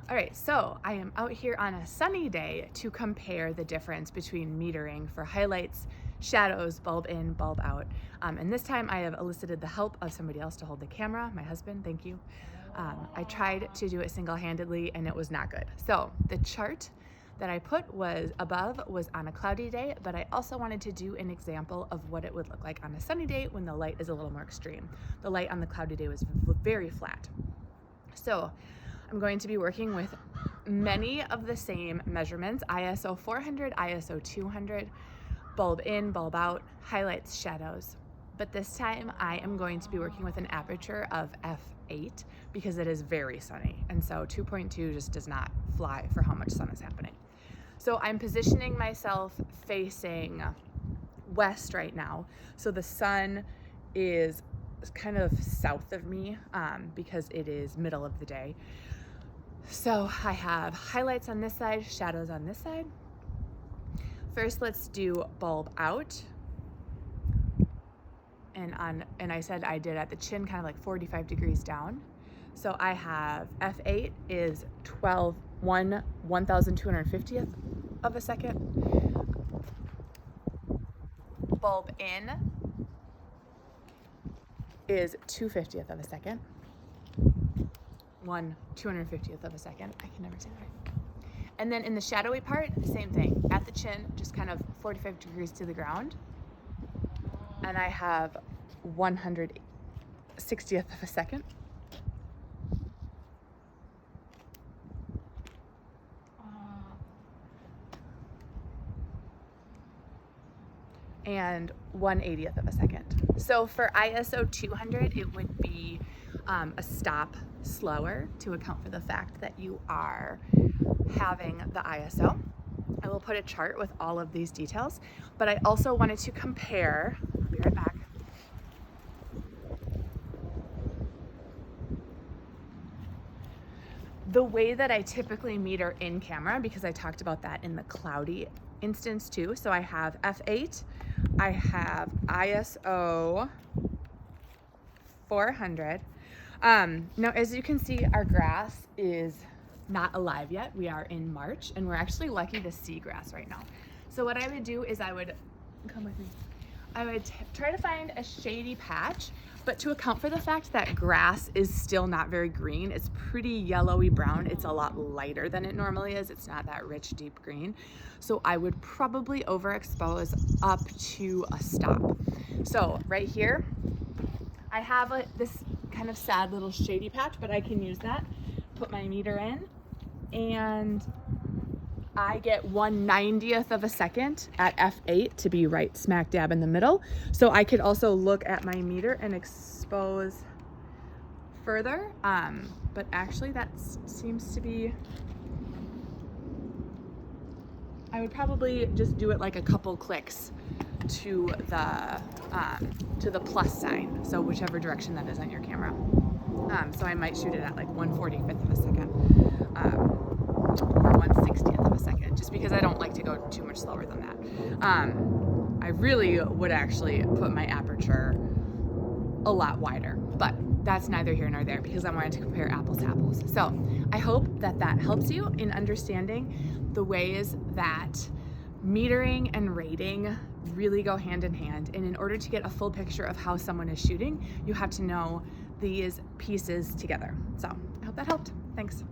All right, so I am out here on a sunny day to compare the difference between metering for highlights, shadows, bulb in, bulb out. And this time I have elicited the help of somebody else to hold the camera, my husband, thank you. I tried to do it single-handedly and it was not good. So the chart that I put was on a cloudy day, but I also wanted to do an example of what it would look like on a sunny day when the light is a little more extreme. The light on the cloudy day was very flat. So I'm going to be working with many of the same measurements: ISO 400, ISO 200, bulb in, bulb out, highlights, shadows. But this time I am going to be working with an aperture of f8 because it is very sunny. And so 2.2 just does not fly for how much sun is happening. So I'm positioning myself facing west right now. So the sun is kind of south of me because it is middle of the day. So I have highlights on this side, shadows on this side. First, let's do bulb out. And I said I did at the chin kind of like 45 degrees down. So I have F8 is 1,250th of a second. Bulb in is 2/50th of a second. 1/250th of a second. I can never say that right. And then in the shadowy part, same thing. At the chin, just kind of 45 degrees to the ground. And I have 160th of a second. And 1/80th of a second. So for ISO 200, it would be a stop slower to account for the fact that you are having the ISO. I will put a chart with all of these details, but I also wanted to compare, I'll be right back. The way that I typically meter in camera, because I talked about that in the cloudy instance too. So I have F8, I have ISO 400. Now, as you can see, our grass is not alive yet. We are in March and we're actually lucky to see grass right now. So what I would do is I would try to find a shady patch, but to account for the fact that grass is still not very green, it's pretty yellowy brown. It's a lot lighter than it normally is. It's not that rich, deep green. So I would probably overexpose up to a stop. So right here, I have this kind of sad little shady patch, but I can use that, put my meter in, and I get 1/90th of a second at F8 to be right smack dab in the middle. So I could also look at my meter and expose further, but actually that seems to be, I would probably just do it like a couple clicks to the plus sign, so whichever direction that is on your camera. So I might shoot it at like 1/45th of a second. Or 1/60th of a second, just because I don't like to go too much slower than that. I really would actually put my aperture a lot wider, but that's neither here nor there because I wanted to compare apples to apples. So I hope that that helps you in understanding the ways that metering and rating really go hand in hand. And in order to get a full picture of how someone is shooting, you have to know these pieces together. So I hope that helped. Thanks.